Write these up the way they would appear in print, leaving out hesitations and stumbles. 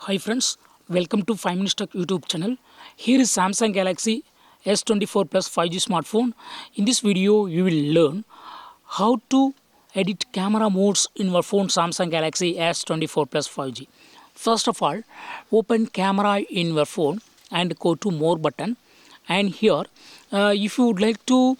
Hi friends, welcome to 5 Minutes Tech YouTube channel. Here is Samsung Galaxy S24 Plus 5G smartphone. In this video, you will learn how to edit camera modes in your phone Samsung Galaxy S24 Plus 5G. First of all, open camera in your phone and go to more button. And here, if you would like to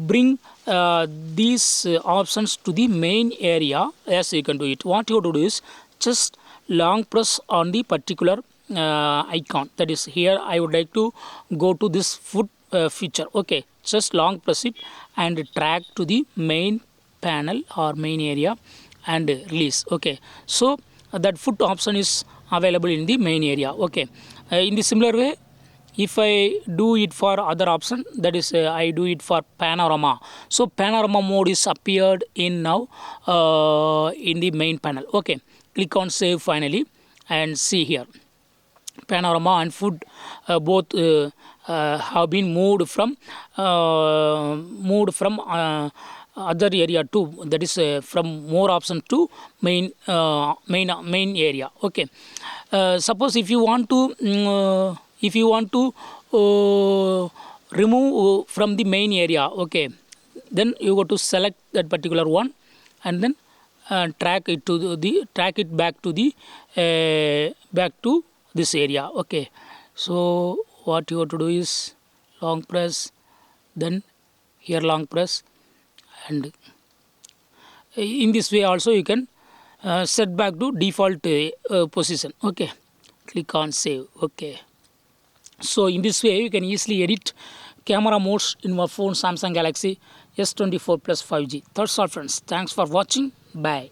bring these options to the main area, yes, you can do it. What you have to do is just long press on the particular icon, that is here I would like to go to this foot feature. Okay, just long press it and drag to the main panel or main area and release. Okay, so that foot option is available in the main area. Okay, in the similar way, if I do it for other option, that is I do it for panorama. So panorama mode is appeared in now in the main panel. Okay, click on save finally and see here panorama and food both have been moved from other area to, that is from more option to main area. Okay, suppose if you want to remove from the main area, okay, then you go to select that particular one and then track it back to this area. Okay, so what you have to do is long press, then here long press, and in this way also you can set back to default position. Okay, click on save. Okay, so in this way you can easily edit camera modes in your phone Samsung Galaxy S24 Plus 5G. That's all friends. Thanks for watching. Bye.